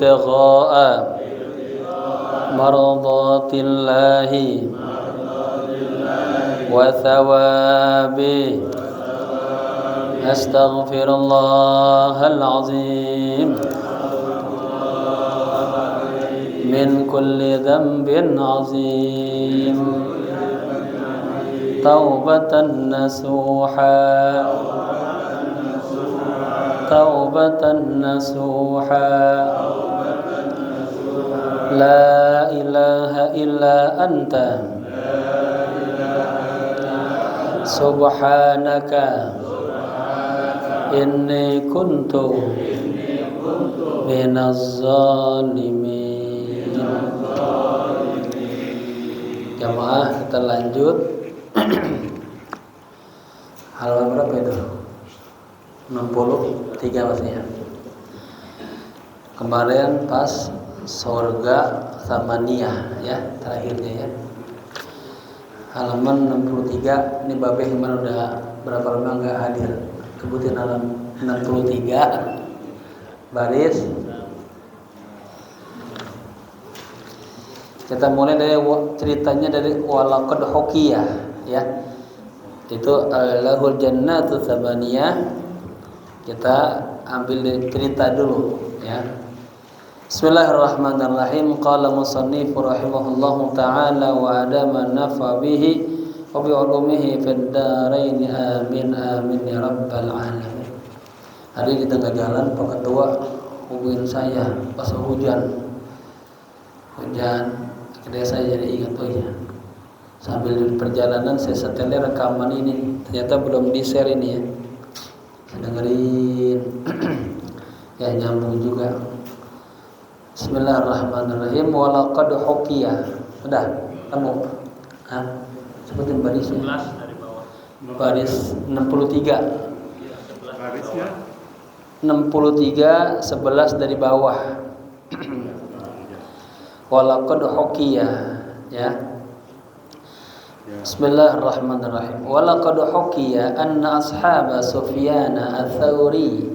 ibtigha'a mardatillahi wa thawabi astaghfirullahal azim min kulli dhanbin azim taubatan nasuha taubatan nasuha la ilaha illa anta subhanaka inni kuntu minaz zalimin. Jamaah, kita lanjut. Halaman berapa itu? 63 maksudnya. Kemarin pas surga Tsamaniyah ya, terakhirnya ya. Halaman 63, ini Babeh Iman udah berapa lama enggak hadir. Kebutin halaman 63 baris. Kita mulai dari ceritanya dari walaqad hukiyah ya. Itu lahul jannatu tsamaniyah. Kita ambil dari cerita dulu ya. Bismillahirrahmanirrahim. Qala musannif rahimahullahu taala wa adama nafa bihi wa bi ulumihi fid darain amin amin ya rabbal alamin. Hari di tengah jalan Pak Ketua hubungin saya pas hujan. Akhirnya saya jadi ingat, oh ya, sambil di perjalanan saya setelnya rekaman ini, ternyata belum di share ini ya. Saya dengerin ya, nyambung juga. Bismillahirrahmanirrahim. Walaqad hukiyah. Udah temu? Sebutin barisnya. 11 dari bawah. Baris 63. Barisnya 63 11 dari bawah. Walaqad hukiyah ya. Bismillahirrahmanirrahim. Walaqad hukiya anna ashaba Sufyan ats-Tsauri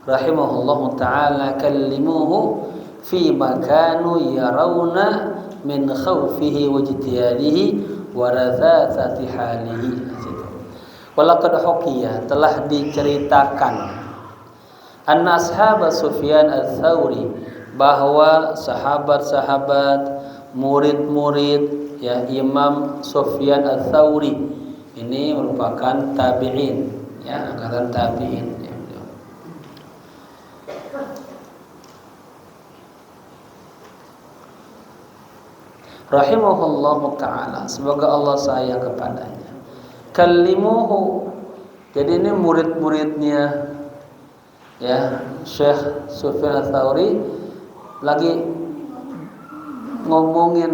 rahimahullahu taala kallimuhu fi ma kanu yarawna min khawfihi wa ijtihadihi wa radhatsati halihi. Walaqad hukiya, telah diceritakan anna ashaba Sufyan ats-Tsauri, bahwa sahabat-sahabat, murid-murid ya Imam Sufyan ats-Tsauri ini merupakan tabi'in ya, angkatan tabi'in ya. Rahimahullahu ta'ala, semoga Allah sayang kepadanya. Kallimuhu, jadi ini murid-muridnya ya Syekh Sufyan ats-Tsauri lagi ngomongin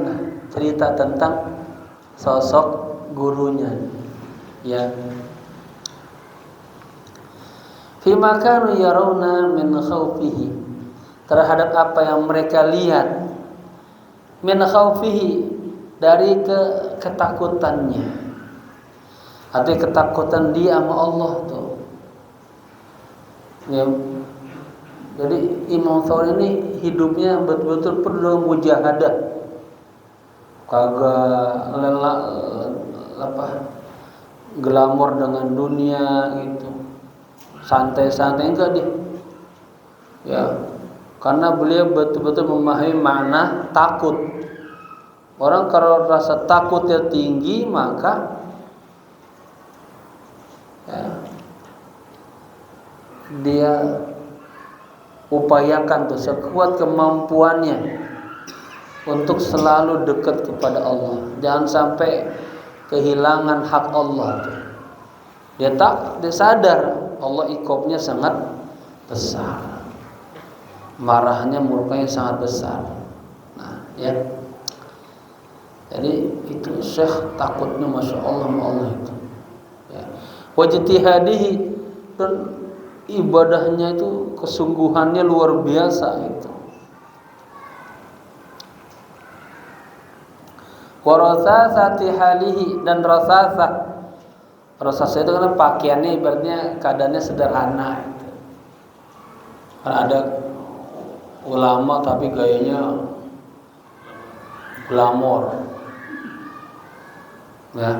cerita tentang sosok gurunya ya. Fima kanu yarawna min khawfihi, terhadap apa yang mereka lihat, min khawfihi, dari ketakutannya, artinya ketakutan dia sama Allah tuh ya. Jadi Imam Tsauri ini hidupnya betul-betul penuh mujahadah, kagak glamor dengan dunia gitu, santai-santai enggak dia ya, karena beliau betul-betul memahami makna takut. Orang kalau rasa takutnya tinggi, maka ya, dia upayakan tuh sekuat kemampuannya untuk selalu dekat kepada Allah. Jangan sampai kehilangan hak Allah tuh. Dia sadar Allah iqabnya sangat besar, marahnya, murkanya sangat besar. Nah ya, jadi itu Syekh takutnya masya Allah sama Allah itu ya. Wajtihadihi, dan ibadahnya itu kesungguhannya luar biasa itu. Warasasati halihi, dan rasasah itu kan pakaiannya ibaratnya keadaannya sederhana itu. Karena ada ulama tapi gayanya glamor, ya.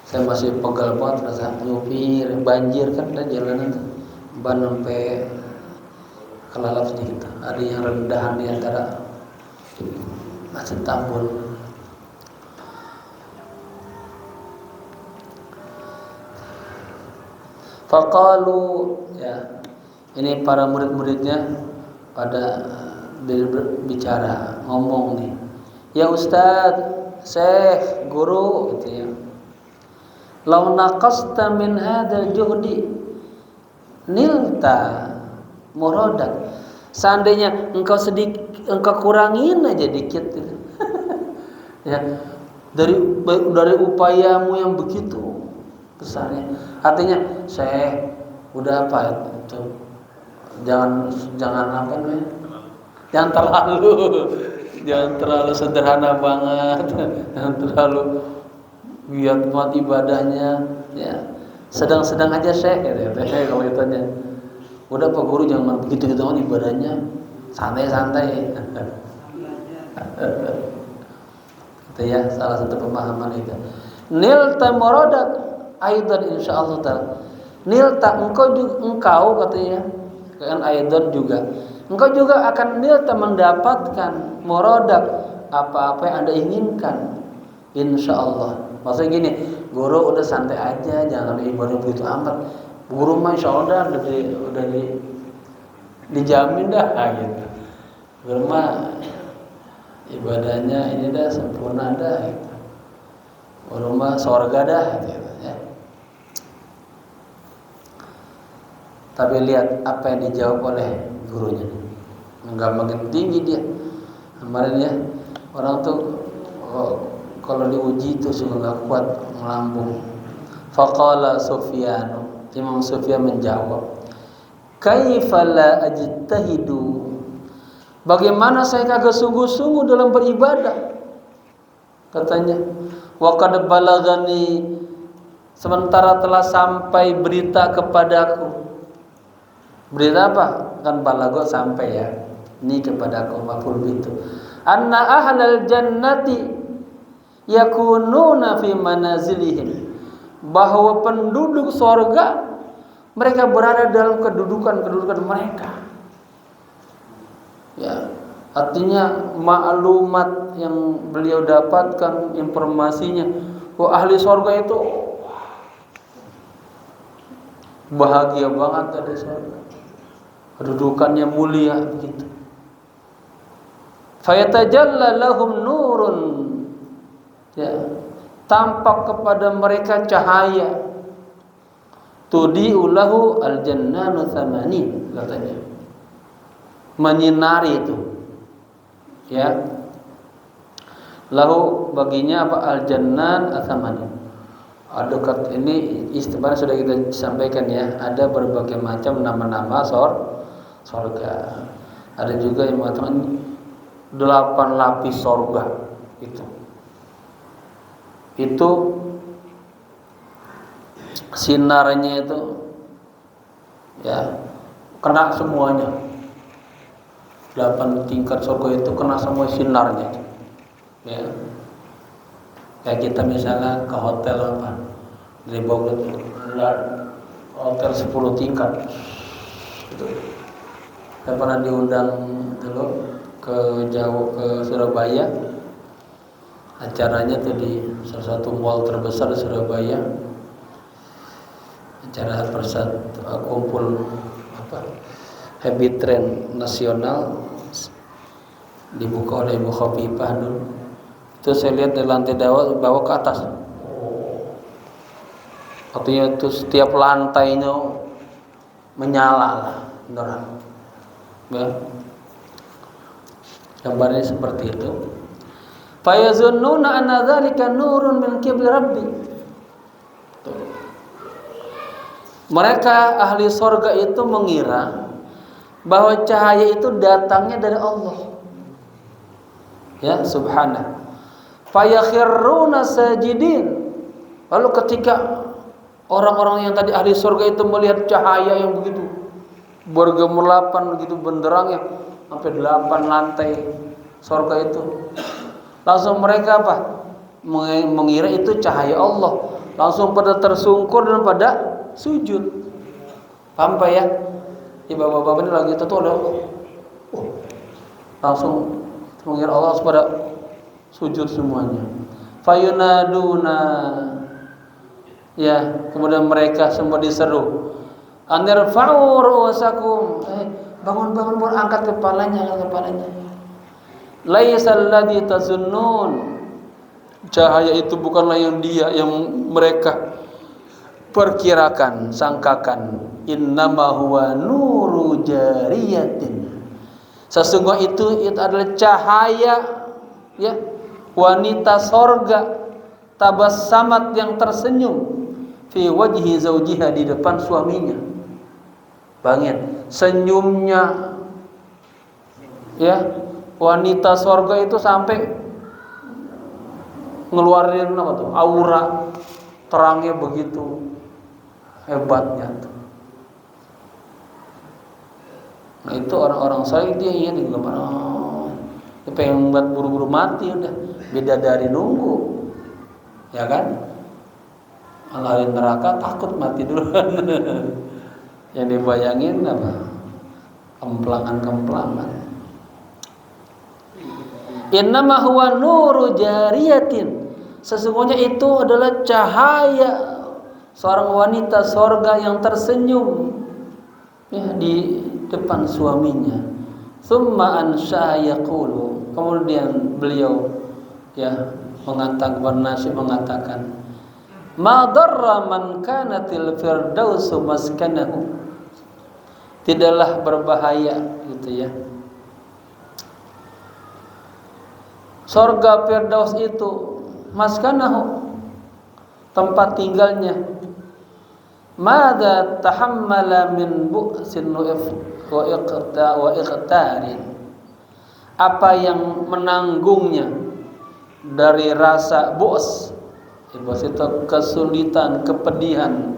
Saya masih pegal banget rasa nyupir, banjir kan dan jalanan ban sampai kelalap sedikit. Ada yang rendahan di antara masih tambun. Faqalu, ya. Ini para murid-muridnya pada bicara, ngomong nih. Ya Ustaz, Syekh, guru gitu ya. Lau naqasta min hadzal juhdi nilta muradak. Seandainya engkau kurangin aja dikit gitu. Ya, dari upayamu yang begitu besarnya. Artinya, Syekh, udah apa itu? Jangan apa namanya? Jangan terlalu sederhana banget. Jangan terlalu biar buat ibadahnya, ya. Sedang-sedang aja Syekh, gitu ya. Kalau ditanya, udah Pak Guru jangan begitu gitu ibadahnya, santai-santai. Itu ya salah satu pemahaman itu. Nilta muradak aidan insyaallah taala. Nilta engkau katanya kan aidan juga. Engkau juga akan nilta mendapatkan muradak apa-apa yang Anda inginkan insyaallah. Maksudnya gini, guru udah santai aja, jangan ibadah begitu amat. Guru mah insyaallah udah dijamin dah gitu. Guru mah ibadahnya ini dah sempurna dah gitu. Guru mah surga dah gitu ya. Tapi lihat apa yang dijawab oleh gurunya. Enggak makin tinggi dia. Kemarin ya, orang tuh kalau diuji itu sungguh nggak kuat melambung. Faqala Sufyan, Imam Sufyan menjawab, kaifa la ajtahidu? Bagaimana saya kagak sungguh-sungguh dalam beribadah? Katanya, wa qad balagani, sementara telah sampai berita kepadaku. Berita apa? Kan balago sampai ya. Ini kepadaku maf'ul itu. Anna ahlal jannati yakununa fi manazilihim, bahwa penduduk surga mereka berada dalam kedudukan mereka. Ya, artinya maklumat yang beliau dapatkan informasinya, bahwa ahli surga itu bahagia banget ada surga. Kedudukannya mulia begitu. Fayatajalla lahum nurun, ya, tampak kepada mereka cahaya. Tudi'u lahu al-jannanu tsamanin, katanya. Menyinari itu. Ya. Lahu baginya apa? Al-jannan ats-tsamanin. Dekat ini istilah sudah kita sampaikan ya, ada berbagai macam nama-nama surga. Ada juga yang mengatakan 8 lapis surga itu sinarnya itu ya kena semuanya. 8 tingkat surga itu kena semua sinarnya. Ya. Kayak kita misalnya ke hotel apa? Dari Bogor hotel 10 tingkat. Gitu. Saya pernah diundang dulu ke Surabaya. Acaranya tuh di salah satu mall terbesar di Surabaya. Acara kumpul Happy Trend Nasional dibuka oleh Ibu Khofifah dulu. Itu saya lihat dari lantai bawah ke atas. Artinya itu setiap lantainya menyala lah, beneran. Ya. Gambarnya seperti itu. Fayazunnuna anna dzalika nurun min qibli rabbi. Mereka ahli surga itu mengira bahwa cahaya itu datangnya dari Allah. Ya, subhanahu. Fayakhirruna sajidin. Lalu ketika orang-orang yang tadi ahli surga itu melihat cahaya yang begitu bergemerlapan, begitu benderangnya sampai 8 lantai surga itu, langsung mereka apa? Mengira itu cahaya Allah. Langsung pada tersungkur dan pada sujud. Paham Pak ya? Bapak-bapak ini lagi itu tuh ada langsung mengira Allah pada sujud semuanya. Fayunaduna, ya, kemudian mereka semua diseru, anirfa'u ru'usakum, bangun, angkat kepalanya. Laisal ladzi tazunnun, cahaya itu bukanlah yang mereka perkirakan, sangkakan. Innama huwa nuru jariyatin, sesungguhnya itu adalah cahaya, ya, wanita sorga, tabassamat yang tersenyum, fi wajhi zaujiha, di depan suaminya. Bangin senyumnya, ya, wanita sorga itu sampai ngeluarin apa tuh, aura terangnya begitu hebatnya tuh. Nah itu orang-orang saleh dia pengen buat buru-buru mati, udah beda dari nunggu, ya kan? Kalau neraka takut mati duluan. Yang dibayangin apa? Kemplangan. Innama huwa nuru jariyatin, sesungguhnya itu adalah cahaya seorang wanita sorga yang tersenyum, ya, di depan suaminya. Tsumma ansha yaqulu, kemudian beliau, ya, mengatakan, ma darra man kanatil firdausu maskanahu, tidaklah berbahaya, gitu ya, surga Firdaus itu maskanahu, tempat tinggalnya, madza tahammala min bu'sin wa iqtarin, apa yang menanggungnya dari rasa bu's, itu kesulitan, kepedihan,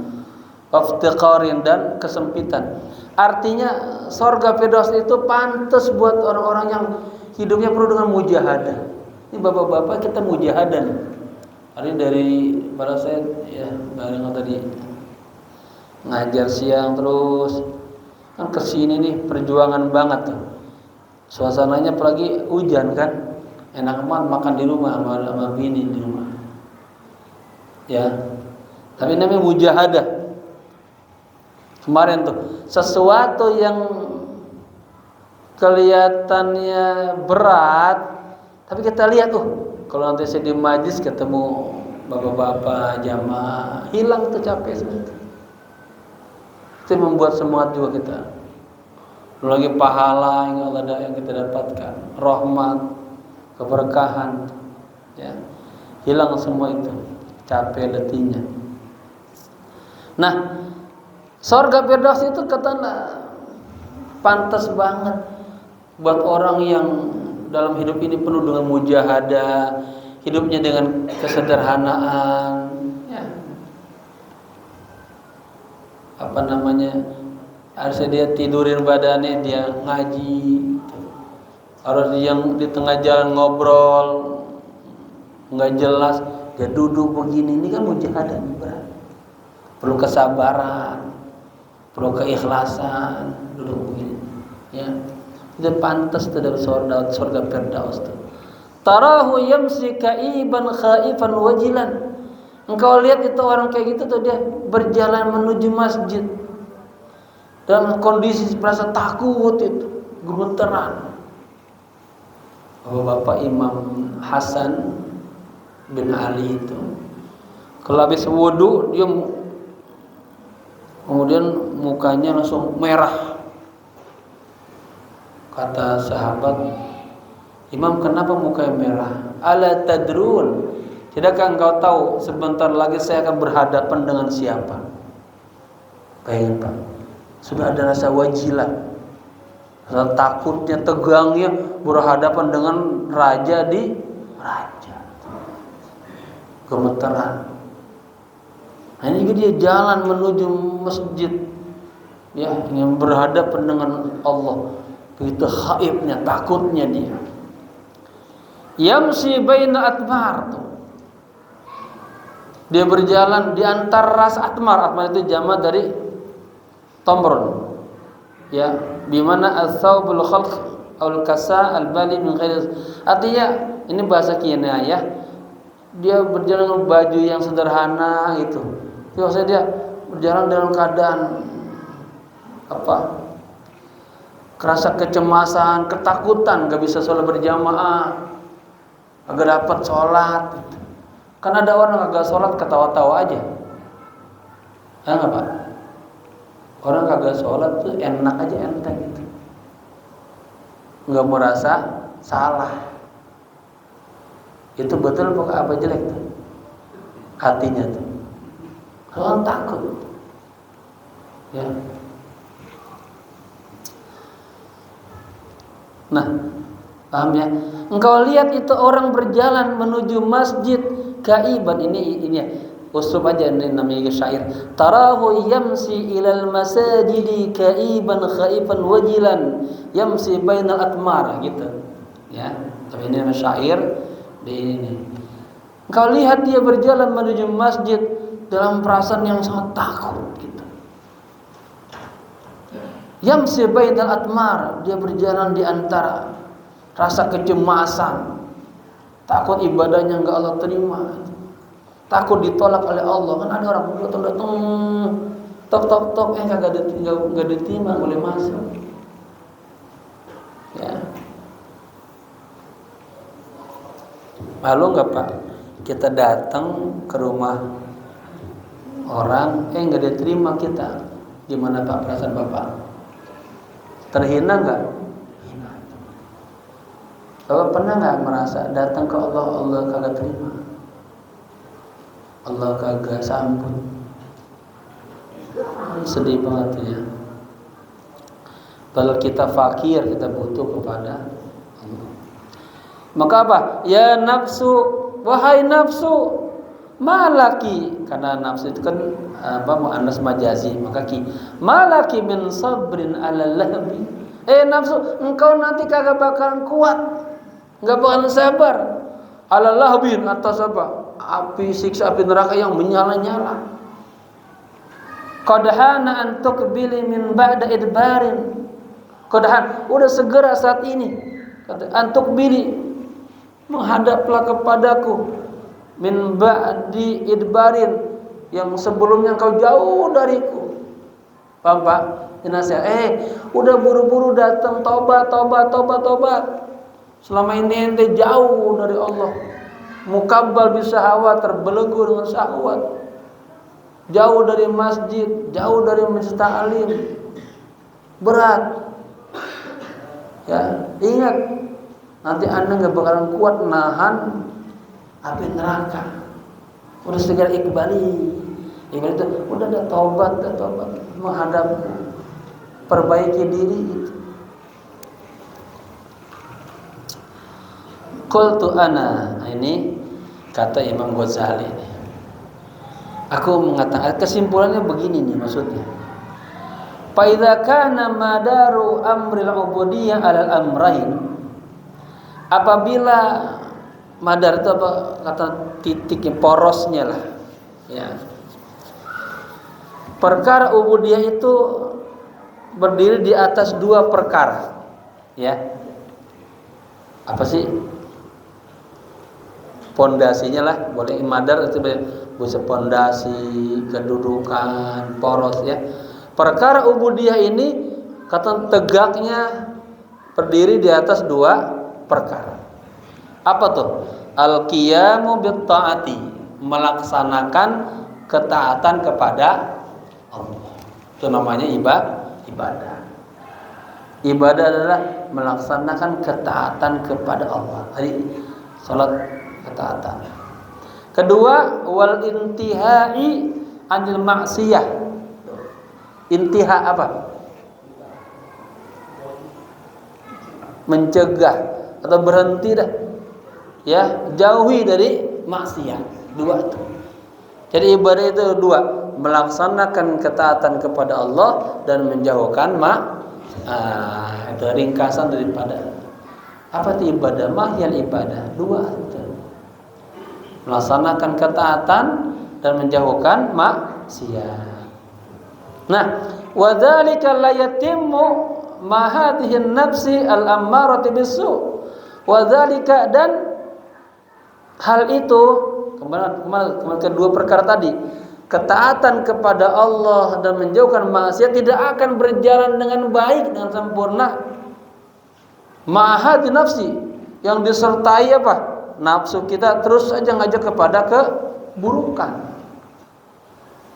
iftiqarin, dan kesempitan. Artinya surga Firdaus itu pantas buat orang-orang yang hidupnya penuh dengan mujahadah. Ini bapak-bapak kita mujahadah nih. Hari dari pada saya, ya, bareng tadi ngajar siang terus kan kesini nih, perjuangan banget tuh. Suasananya apalagi hujan kan, enak banget makan di rumah sama bini di rumah. Ya, tapi namanya mujahadah. Kemarin tuh sesuatu yang kelihatannya berat, tapi kita lihat kalau nanti saya di majlis ketemu bapak-bapak jamaah, hilang tuh capek sebentar. Itu membuat semangat juga kita. Lagi pahala yang kita dapatkan, rahmat, keberkahan, ya, hilang semua itu, capek letihnya. Nah, surga Firdaus itu katanya pantas banget buat orang yang dalam hidup ini penuh dengan mujahadah, hidupnya dengan kesederhanaan, ya, harusnya dia tidurin badannya, dia ngaji, harus yang di tengah jalan ngobrol nggak jelas, dia duduk begini, ini kan mujahadah berat, perlu kesabaran, perlu keikhlasan, duduk begini, ya. Itu pantas terhadap surga Firdaus tuh. Tarahu yamsi kaiban khaifan wajilan, engkau lihat itu orang kayak gitu tuh, dia berjalan menuju masjid dalam kondisi merasa takut, itu gemeteran. Bapak Imam Hasan bin Ali itu kalau habis wudu dia kemudian mukanya langsung merah. Kata sahabat, Imam, kenapa mukanya merah? Ala tadrun, tidakkah engkau tahu sebentar lagi saya akan berhadapan dengan siapa? Bayangin Pak, sudah ada rasa wajilah, rasa takutnya, tegangnya, berhadapan dengan raja di raja, gemeteran. Hanya juga dia jalan menuju masjid, ya, ingin berhadapan dengan Allah. Begitu khaifnya, takutnya dia. Yamsi baina atmar. Dia berjalan di antara ras atmar. Atmar itu jamak dari tamrun. Ya, bimana al-thawbul khalq al-kasa al-bali min ghairi. Artinya ini bahasa kinayah ya. Dia berjalan dengan baju yang sederhana gitu. Maksudnya dia berjalan dalam keadaan kerasa kecemasan, ketakutan, gak bisa sholat berjamaah, agak dapat sholat. Kan ada orang agak sholat ketawa-tawa aja, ya nggak Pak? Orang kagak sholat tuh enak aja, enteng gitu, nggak merasa salah. Itu betul apa jelek tuh hatinya tuh? Kalau takut, ya. Nah, paham ya? Engkau lihat itu orang berjalan menuju masjid kaiban, ini ya. Uslub aja, ini namanya syair. Tarahu yamsi ilal masajidi kaiban khaifan wajilan yamsi bainal atmar gitu. Ya, tapi ini namanya syair di ini. Engkau lihat dia berjalan menuju masjid dalam perasaan yang sangat takut gitu. Yamsi bainal atmar, dia berjalan di antara rasa kecemasan, takut ibadahnya enggak Allah terima, takut ditolak oleh Allah. Kan ada orang datang tok enggak diterima, boleh masuk. Ya. Malu enggak Pak? Kita datang ke rumah orang enggak diterima kita. Gimana Pak perasaan Bapak? Terhina enggak? Bapak pernah nggak merasa datang ke Allah, Allah kagak terima, Allah kagak sambut? Sedih banget ya. Kalau kita fakir, kita butuh kepada Allah. Maka apa? Ya nafsu, wahai nafsu, malaki, karena nafsu itu kan muannas majazi, maka malaki min sabrin ala lahbi. Nafsu, engkau nanti kagak bakalan kuat, nggak bakalan sabar ala lahbin, atas apa? Api, siksa api neraka yang menyala-nyala. Qadhana an tuqbili min ba'da idbarin. Qadhan, udah segera saat ini. An tuqbili, menghadaplah kepadaku, min ba'di idbarin, yang sebelumnya engkau jauh dariku. Paham Pak? Nasihat, udah buru-buru datang, tobat. Selama ini ente jauh dari Allah, mukabbal bisahawat, terbelenggu dengan syahwat, jauh dari masjid, jauh dari majlis ta'lim, berat. Ya, ingat, nanti anda nggak bakalan kuat nahan api neraka. Udah segera ikbali itu udah ada tobat, menghadap, perbaiki diri itu. Qultu ana, ini kata Imam Ghazali ini. Aku mengatakan, kesimpulannya begini nih maksudnya. Fa idza kana madaru amril ubudiyyah 'alal amrayn. Apabila madar itu apa kata titik porosnya lah. Ya. Perkara ubudiyah itu berdiri di atas dua perkara. Ya. Apa sih? Pondasinya lah, boleh madar itu bisa pondasi, kedudukan, poros ya. Perkara ubudiyah ini kata tegaknya berdiri di atas dua perkara. Apa tuh? Al-qiyamu bit-ta'ati, melaksanakan ketaatan kepada Allah. Itu namanya ibadah. Ibadah adalah melaksanakan ketaatan kepada Allah. Jadi salat ketaatan. Kedua, wal intihai anil maksiyah. Intiha apa? Mencegah atau berhenti dah. Ya, jauhi dari maksiat. Dua itu. Jadi ibadah itu dua, melaksanakan ketaatan kepada Allah dan menjauhkan itu ringkasan daripada apa itu ibadah, mahiyal ibadah, dua itu. Melaksanakan ketaatan dan menjauhkan maksiat. Nah, wadzalika la yatimmu ma hadhihi an-nafsi al-ammarati bis-su'. Wadzalika, dan hal itu kemarin kedua perkara tadi, ketaatan kepada Allah dan menjauhkan maksiat tidak akan berjalan dengan baik, dengan sempurna. Ma'ahadi nafsi, yang disertai apa? Nafsu kita terus saja ngajak kepada keburukan.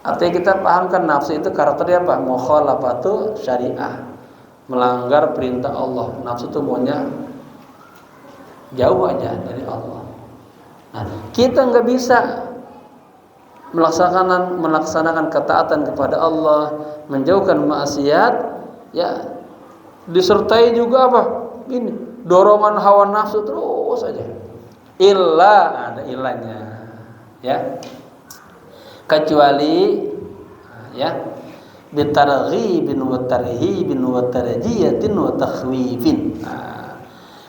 Artinya kita pahamkan nafsu itu karakternya apa? Mukhalafatu syariah, melanggar perintah Allah. Nafsu itu maunya jauh aja dari Allah. Nah, kita nggak bisa melaksanakan ketaatan kepada Allah, menjauhkan maksiat, ya disertai juga apa? Ini dorongan hawa nafsu terus saja. Illa, ada ilahnya, ya. Kecuali, ya, bitarghibin wa tarhibin wa tarjiyatin wa takhwifin.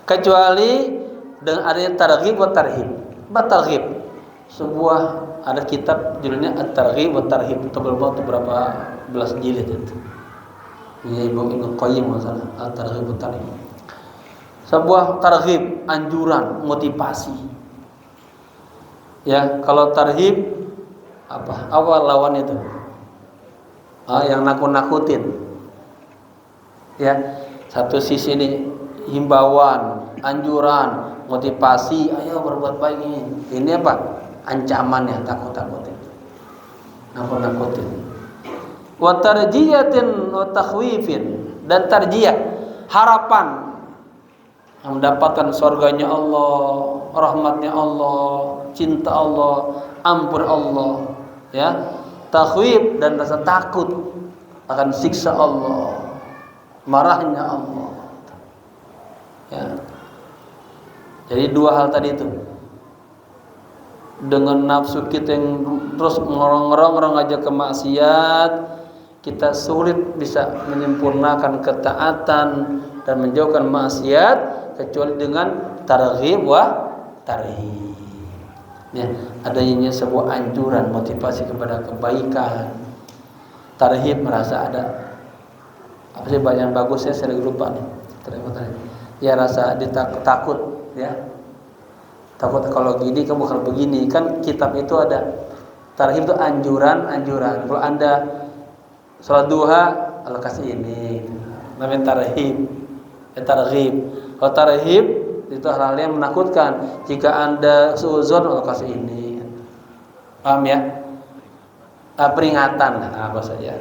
Kecuali dengan adanya targhib wa tarhib. Targhib, sebuah ada kitab judulnya At-Targhib wa Tarhib, tebal banget berapa belas jilid itu. Ini Ibnu Qayyim masalah At-Targhib wa Tarhib. Sebuah targhib, anjuran, motivasi. Ya, kalau tarhib apa? Awal lawan itu. Yang nakut-nakutin. Ya, satu sisi ini himbauan, anjuran, motivasi, ayo berbuat baik ini. Ini apa? Ancamannya, takut-takutin, nakut-nakutin. Wa tarjiyatin wa takhwifin, dan tarjiyah, harapan mendapatkan surganya Allah, rahmatnya Allah, cinta Allah, ampun Allah, ya. Takhwif, dan rasa takut akan siksa Allah, marahnya Allah, ya. Jadi dua hal tadi itu. Dengan nafsu kita yang terus ngerong-ngerong aja ke maksiat, kita sulit bisa menyempurnakan ketaatan dan menjauhkan maksiat kecuali dengan targhib wa tarhib. Ya, adanya sebuah anjuran, motivasi kepada kebaikan. Tarhib merasa ada apa sih yang bagusnya, saya lupa nih. Ya, rasa takut, ya. Takut kalau gini kamu bakal begini. Kan kitab itu ada tarhib itu anjuran. Kalau Anda sholat duha, Allah kasih ini. Namanya tarhib. Kalau tarhib itu hal-hal yang menakutkan. Jika Anda suudzon, Allah kasih ini. Paham ya? Peringatan, apa saja.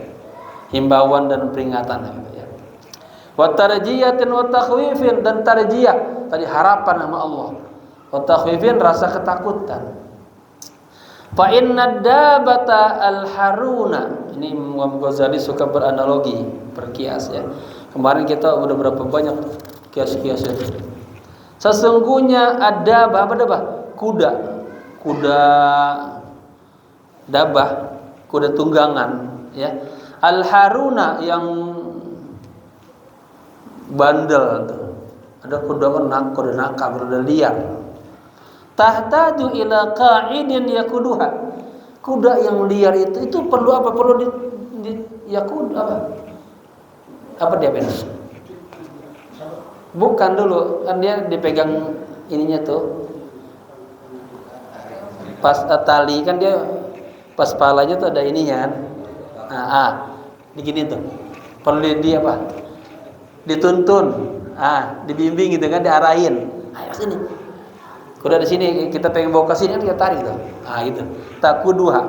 Himbauan dan peringatan, ya. Wa tarjiyatin wa takhwifin, dan tarjiyah tadi harapan sama Allah. Wa takhwifin, rasa ketakutan. Fa inna dabata al-haruna. Ini Imam Ghazali suka beranalogi, berkias, ya. Kemarin kita udah berapa banyak kias-kias itu. Sesungguhnya ada apa dabah? Kuda dabah, kuda tunggangan, ya. Al-haruna, yang bandel tuh. Ada kuda nakal, kuda liar. Tahtaju ila qa'idin yakuduha. Kuda yang liar itu perlu apa? Perlu di yakud apa? Apa dia benar? Bukan dulu, kan dia dipegang ininya tuh. Pas tali kan dia pas palanya tuh ada ininya kan. Begini tuh. Perlu di apa? Dituntun. Dibimbing gitu kan, diarahin. Ayo sini. Kuda di sini kita pengen bawa ke sini kan kita tarik tuh. Gitu. Takuduha.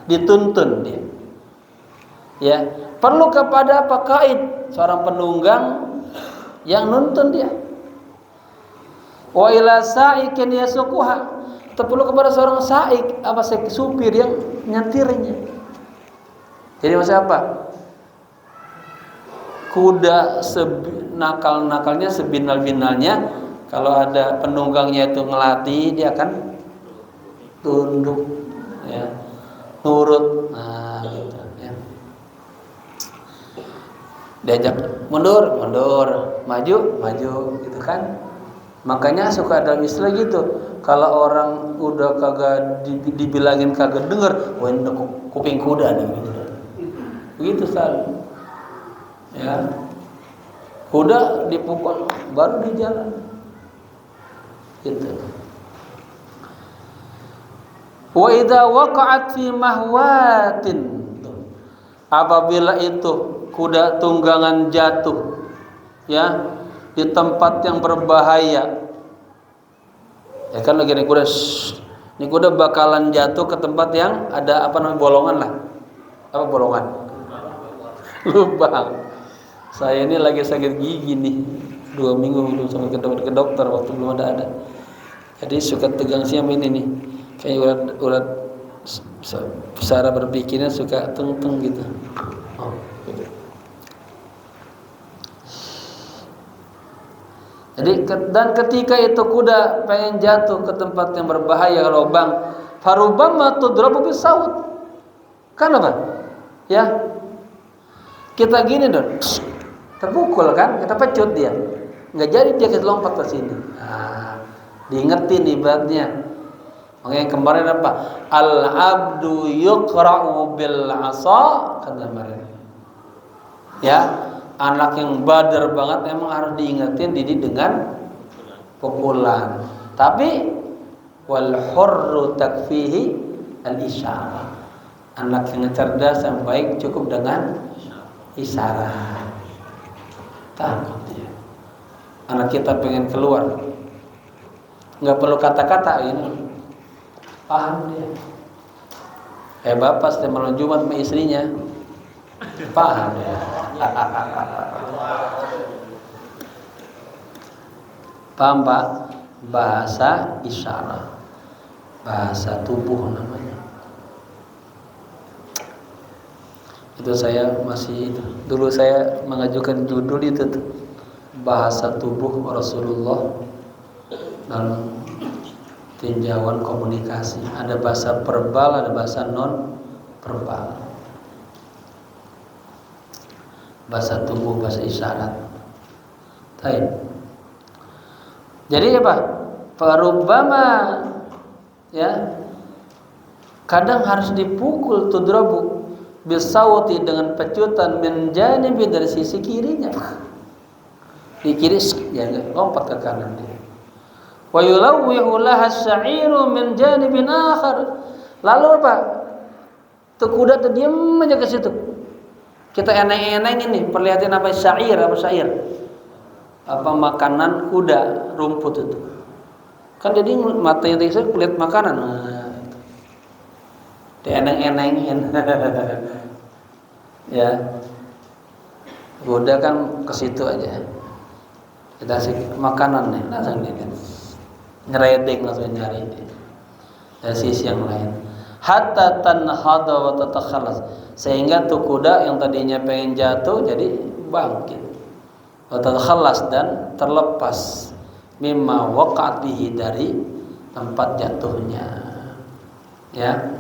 Dituntun dia. Ya, perlu kepada apa? Qaid, seorang penunggang yang nuntun dia. Wa ila sa'ikin yasuquha, perlu kepada seorang sa'ik, apa supir yang nyetirnya. Jadi maksudnya apa? Kuda nakal-nakalnya, sebinal-binalnya, kalau ada penunggangnya itu ngelatih, dia akan tunduk, ya, nurut, nah gitu ya. Diajak mundur, maju, gitu kan. Makanya suka ada istilah gitu. Kalau orang udah kagak dibilangin kagak denger, wah ini kuping kuda nih gitu. Begitu selalu. Ya. Kuda dipukul baru di jalan. Gitu. Wa idza waqa'at fi mahwatin. Apabila itu kuda tunggangan jatuh ya di tempat yang berbahaya. Ya kan lagi naik kuda, ini kuda bakalan jatuh ke tempat yang ada apa namanya bolongan lah. Apa bolongan? Lubang. Saya ini lagi sakit gigi nih, 2 minggu belum sampai ke dokter waktu belum ada. Jadi suka tegang siam ini nih, kayak urat cara berpikirnya suka teng gitu. Oh, gitu. Jadi dan ketika itu kuda pengen jatuh ke tempat yang berbahaya lubang, farubama tudrabu bisaut. Kan apa? Ya. Kita gini dong. Terpukul kan, kita pecut dia. Enggak jadi dia lompat ke sini. Nah, diingetin ibaratnya. Makanya kemarin apa? Al-abdu yuqra'u bil 'asa kata kemarin. Ya. Anak yang badar banget emang harus diingetin didik dengan pukulan. Tapi wal hurru takfihi al isyarah. Anak yang cerdas yang baik cukup dengan isyarat. Takut dia. Anak kita pengen keluar, nggak perlu kata-kata ini, paham dia. Bapak setiap malam Jumat sama istrinya, paham ya. Paham Pak? Bahasa isyarat, bahasa tubuh namanya. Itu saya masih dulu saya mengajukan judul itu tuh, bahasa tubuh Rasulullah dalam tinjauan komunikasi. Ada bahasa verbal, ada bahasa non verbal. Bahasa tubuh, bahasa isyarat. Baik. Jadi apa? Farubbama ya. Kadang harus dipukul tudrabu bisauti dengan pecutan min janibi dari sisi kirinya. Di kiri ya lompat ke kanan dia. Wa yulawwihu laha as-sa'iru min janibin akhar. Lalu apa? Tuh kuda tuh diam aja ke situ. Kita eneng-eneng ini perlihatin apa syair, apa makanan kuda, rumput itu. Kan jadi matanya tadi saya lihat makanan. Nah, dieneng-enengin. Ya. Kuda kan ke situ aja. Kita kasih makanan nih, langsung dia kan. Ngeredek langsung nyari dia. Dari sisi yang lain. Hatta tanhada wa tatakhalas, sehingga tuh kuda yang tadinya pengen jatuh jadi bangkit. Wa tatakhalas dan terlepas mimma waqa'at bihi dari tempat jatuhnya. Ya.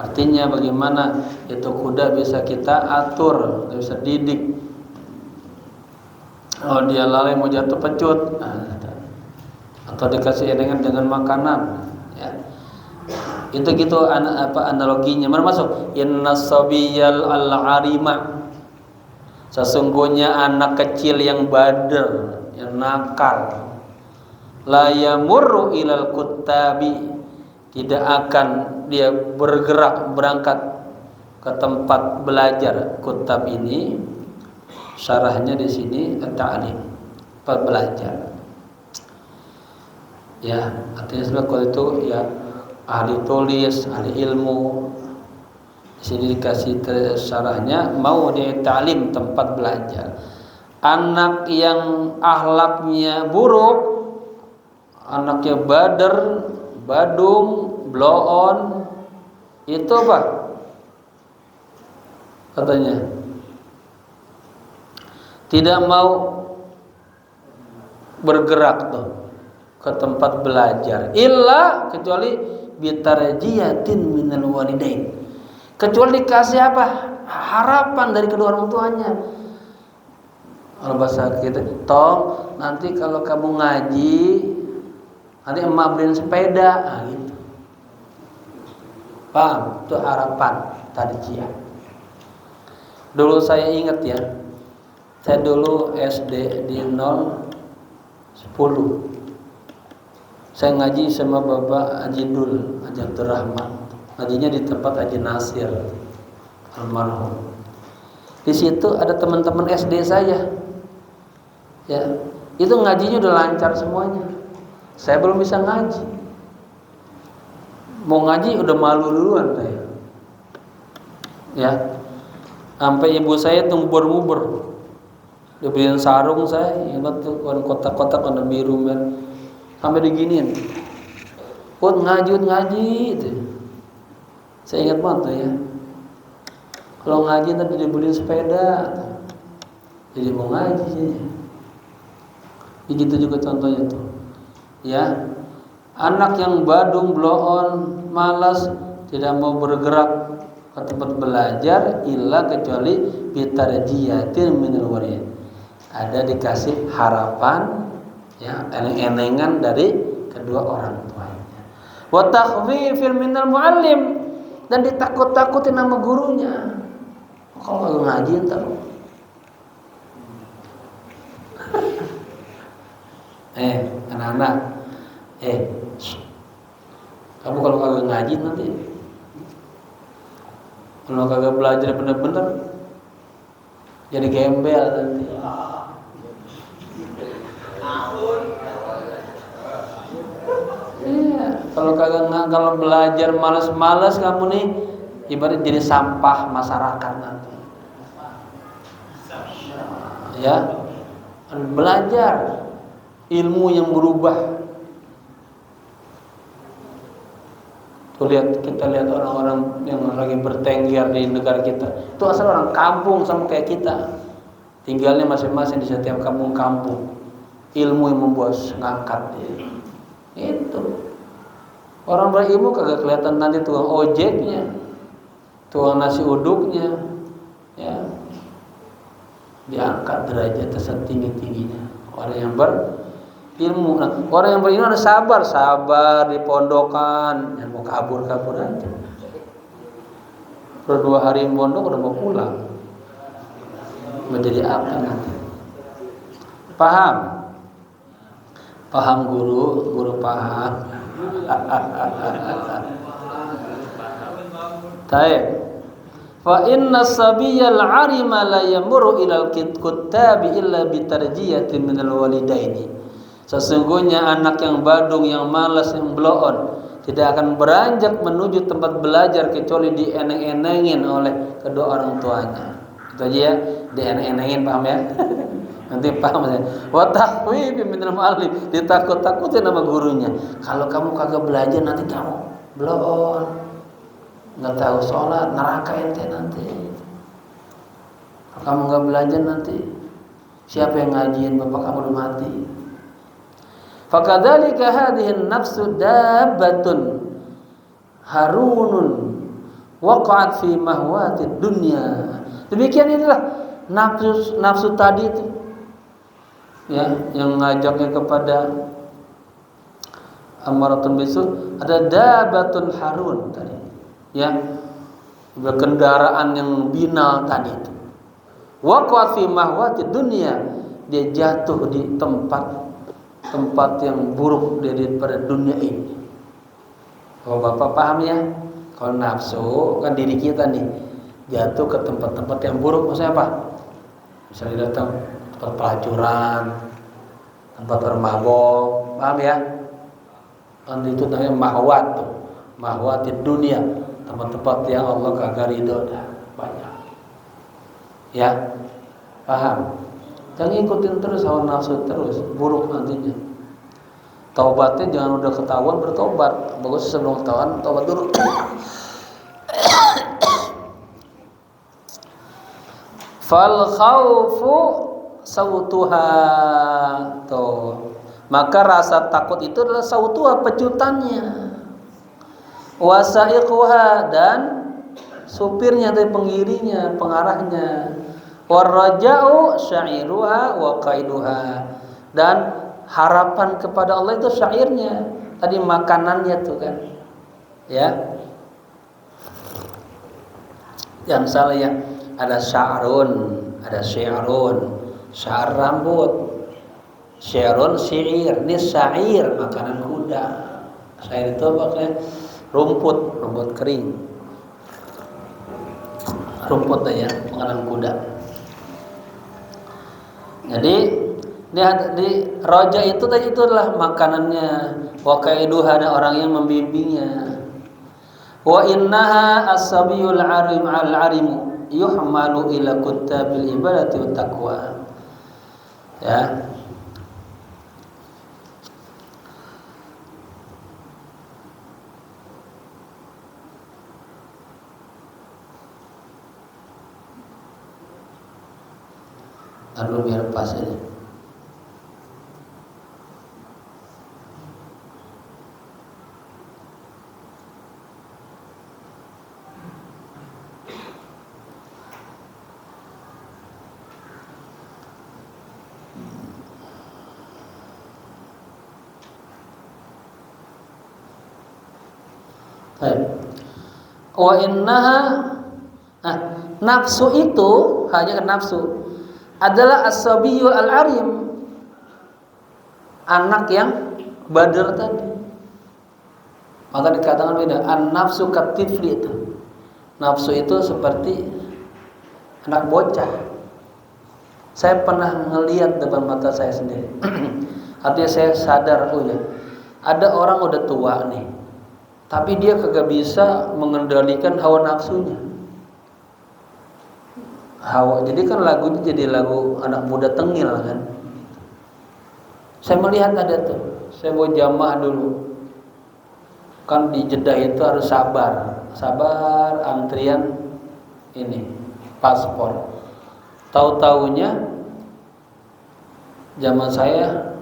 Artinya bagaimana itu kuda bisa kita atur, bisa didik. Oh dia lalai mau jatuh pecut, atau dikasih dengan makanan, ya. Itu gitu analoginya. Mana masuk? Innas sabiyal al-arima. Sesungguhnya anak kecil yang badar, yang nakal. La yamurru ilal kuttabi. Tidak akan dia berangkat ke tempat belajar. Kuttab ini syarahnya di sini at-ta'lim, tempat belajar. Ya, artinya sebenarnya itu ya ahli tulis, ahli ilmu. Di sini dikasih syarahnya mau dia ta'lim, tempat belajar. Anak yang akhlaknya buruk, anaknya badar, badung, blow on, itu apa? Katanya tidak mau bergerak tuh ke tempat belajar, illa kecuali bitarjiyatin minal walidain, kecuali dikasih apa? Harapan dari kedua orang tuanya. Kalau bahasa kita, tong nanti kalau kamu ngaji nanti emak beliin sepeda, nah, gitu. Paham? Itu harapan tarjiyah. Dulu saya ingat ya, saya dulu SD di 010. Saya ngaji sama Bapak Haji Dul, Haji Abdurrahman. Ngajinya di tempat Haji Nasir almarhum. Di situ ada teman-teman SD saya. Ya, itu ngajinya udah lancar semuanya. Saya belum bisa ngaji. Mau ngaji udah malu duluan saya. Ya. Sampai ibu saya tuh ngubur-ngubur. Dibeliin sarung saya, ingat tuh kotak-kotak warna biru merah. Sampai diginiin. Ngaji itu. Saya ingat banget tuh ya. Kalau ngaji nanti dibeliin sepeda. Jadi mau ngaji sih. Begitu juga contohnya tuh. Ya. Anak yang badung, bloon, malas, tidak mau bergerak ke tempat belajar illa kecuali bitarjiyatin minal walidain. Ada dikasih harapan, ya, eneng-enengan dari kedua orang tuanya. Wa takhfifil minal muallim, dan ditakut-takutin sama gurunya. Kalau ngaji entar anak-anak, kamu kalau kagak ngaji nanti, kalau kagak belajar bener-bener jadi gembel nanti. Iya, kalau belajar malas-malas kamu nih, ibarat jadi sampah masyarakat nanti. Ya, belajar ilmu yang berubah. Kita lihat orang-orang yang lagi bertengger di negara kita. Itu asal orang kampung sama kayak kita. Tinggalnya masing-masing di setiap kampung-kampung. Ilmu yang membuat ngangkat dia. Itu. Orang berilmu kagak kelihatan nanti tukang ojeknya, tukang nasi uduknya, ya. Diangkat derajat setinggi-tingginya. Orang yang berilmu. Nah, orang yang berilmu ada sabar di pondokan, yang mau kabur aja. Per 2 hari pondok udah mau pulang. Menjadi apa nanti? Paham guru paham. Taib. Fa inna sabiyal arima la yamuru ilal kuttabi illa bitarjiyatin minal walidaini. Sesungguhnya anak yang badung, yang malas, yang bloon tidak akan beranjak menuju tempat belajar kecuali dieneng-enengin oleh kedua orang tuanya. Itu aja ya, dieneng-enengin, paham ya? Nanti paham ya. Wa takhwif minal muallim, ditakut-takutin sama gurunya. Kalau kamu kagak belajar nanti kamu bloon. Enggak tahu sholat, neraka ente nanti. Kalau kamu enggak belajar nanti siapa yang ngajiin, bapak kamu udah mati. Fakadzalika hadhihi an-nafsu dabbatun harunun waqa'at fi mahwatid dunya. Demikian inilah nafsu tadi itu. Ya, yang ngajaknya kepada amaratun bisu, ada dabatun harun tadi. Ya, berkendaraan yang binal tadi itu. Waqa'at fi mahwati dunia, dia jatuh di tempat yang buruk daripada dunia ini. Kalau Bapak paham ya, kalau nafsu kan diri kita nih jatuh ke tempat-tempat yang buruk, maksudnya apa? Misalnya datang tempat pelacuran, tempat bermabok, paham ya? Kan itu namanya mahwat tuh, mahwati dunia. Tempat-tempat yang Allah kagak ridho dah banyak. Ya, paham? Jangan ikutin terus hawa nafsu terus, buruk nantinya. Taubatnya jangan udah ketahuan bertobat. Bagus sebelum ketahuan tobat dulu. Fal khaufu sautuha tuh. Maka rasa takut itu adalah sautuha, pecutannya. Wasaiquha, dan supirnya atau pengiringnya, pengarahnya. Warraja'u sya'iruha wa qaiduha, dan harapan kepada Allah itu syairnya, tadi makanannya tuh kan. Ya. Yang salah ya, ada sya'run, ada syi'run, sya'ar rambut, syi'run syi'ir, ini syair makanan kuda. Syair itu pakai rumput kering, rumput aja makanan kuda. Jadi di roja itu tadi, itu adalah makanannya. Wa kaiduha, ada orang yang membimbingnya. Wa innaha as-sabiyul arim al-arimu yuhmalu ila kuttabil ibadati wat taqwa. Ya. Lalu biar pas ini. Wa innaha, nafsu itu, hanya nafsu adalah as-sabiyul al-arim, anak yang badar tadi. Maka dikatakan beda, an-nafsu katifli itu. Nafsu itu seperti anak bocah. Saya pernah ngelihat depan mata saya sendiri. Artinya saya sadar, oh ya, ada orang udah tua nih, tapi dia kagak bisa mengendalikan hawa nafsunya. Jadi kan lagunya jadi lagu anak muda tengil kan. Saya melihat ada tuh, saya mau jamaah dulu. Kan di Jeddah itu harus sabar antrian ini paspor. Tahu-taunya zaman saya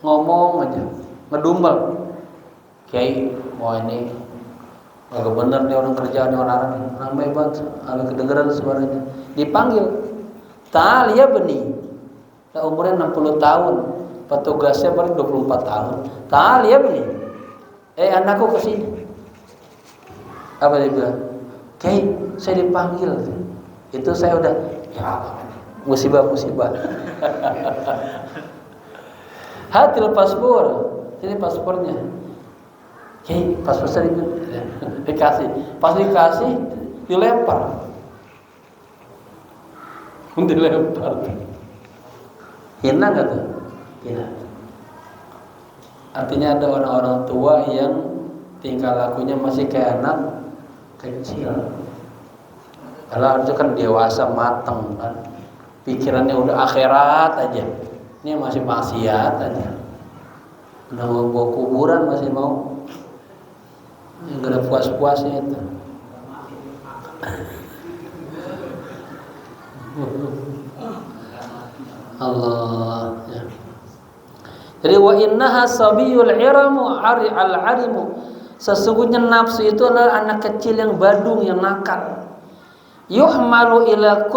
ngomong aja, ngedumel. Kiai, mau ini agak bener nih orang kerjaan orang ramai banget, agak kedengeran suaranya. Dipanggil, ta'al ya beni, umurnya 60 tahun, petugasnya baru 24 tahun. Ta'al ya beni, anakku kesini. Apa dia bilang? Kiai, saya dipanggil. Itu saya udah, ya musibah. Hatil paspor, ini paspornya. Kiai, paspor saya dikasih. Pas dikasih, dilempar. Hina nggak tuh? Hina. Artinya ada orang-orang tua yang tingkah lakunya masih kayak anak kecil. Kalau itu kan dewasa mateng kan, pikirannya udah akhirat aja. Ini masih maksiat aja. Udah mau bawa kuburan masih mau. Nggak ada puas-puasnya itu. Allah ya. Jadi wa innaha sabiyul iramu al-arimu, sesungguhnya nafsu itu adalah anak kecil yang badung, yang nakal. Yuhmalu ila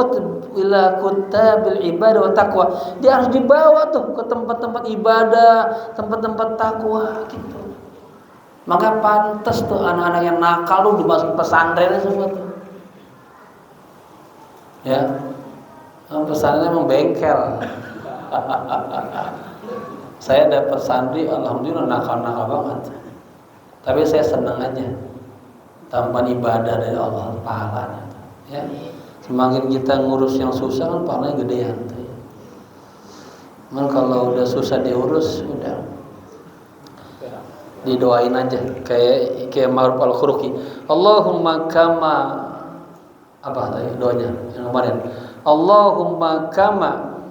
kuttabil ibadah wa taqwa, dia harus dibawa tuh ke tempat-tempat ibadah, tempat-tempat takwa gitu. Maka pantas tuh anak-anak yang nakal lu dimasukin pesantren semua tuh. Ya. Pesantren emang bengkel. Saya dapat santri, alhamdulillah nakal-nakal banget. Tapi saya senang aja. Tambahan ibadah dari Allah, pahalanya. Ya. Semakin kita ngurus yang susah kan pahalanya gedean tuh. Ya. Cuman kalau udah susah diurus, udah didoain aja kayak Ma'ruf al-Khuruqi. Allahumma kama apa tadi doanya yang kemarin? Allahumma kama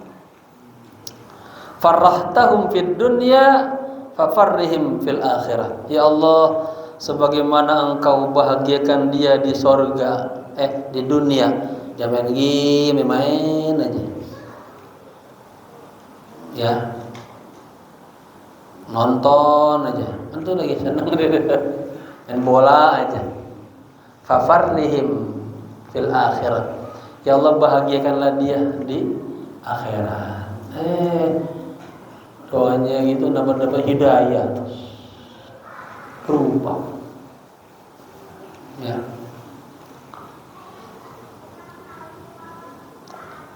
farrahtahum fid dunya fafarrihim fil akhirah. Ya Allah, sebagaimana engkau bahagiakan dia di sorga, di dunia, jangan lagi main aja. Ya. Nonton aja. Itu lagi senang dia. main bola aja. Fafarrihim fil akhirah. Ya Allah, bahagiakanlah dia di akhirat. Doanya gitu dapat hidayah terus berubah. Ya.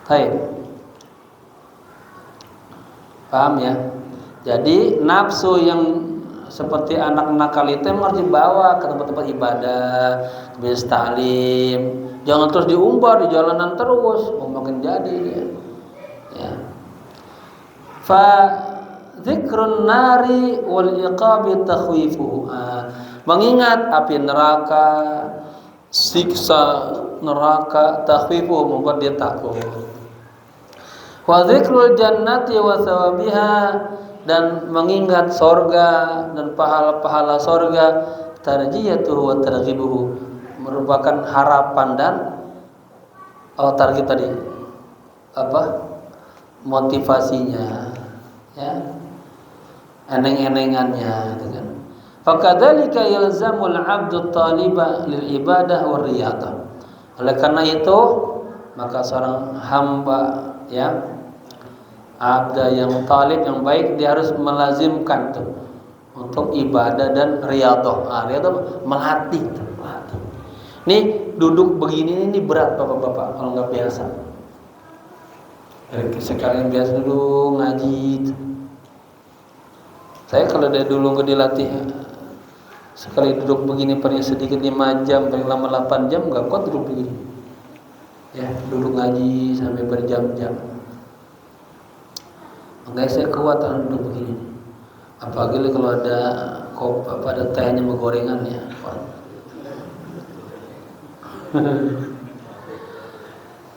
Baik. Paham ya? Jadi nafsu yang seperti anak nakal itu harus dibawa ke tempat-tempat ibadah, ke majelis taklim. Jangan terus diumbar di jalanan terus, makin jadi dia. Ya. Fa dzikrun nari wal iqabi takhwifu. Mengingat api neraka, siksa neraka, takhwifu membuat dia takut. Wa dzikrul jannati wa thawabiha, dan mengingat sorga dan pahala-pahala sorga, tarjiyatuhu wa targhibuhu, merupakan harapan dan target tadi motivasinya, ya, eneng-enengannya gitu kan. Fakadzalika yalzamul 'abdu taliba lil ibadah war riyadah. Oleh karena itu maka seorang hamba, ya, abda yang talib yang baik, dia harus melazimkan tuh untuk ibadah dan riyadhah. Riyadhah melatih. Nih duduk begini ini berat bapak-bapak kalau nggak biasa. Sekalian biasa dulu ngaji. Saya kalau dari dulu nggak dilatih, sekali duduk begini paling sedikit 5 jam, paling lama 8 jam nggak kuat duduk begini. Ya, duduk ngaji sampai berjam-jam. Enggak, saya kuat duduk begini. Apalagi kalau ada kopi, ada tehnya sama gorengannya.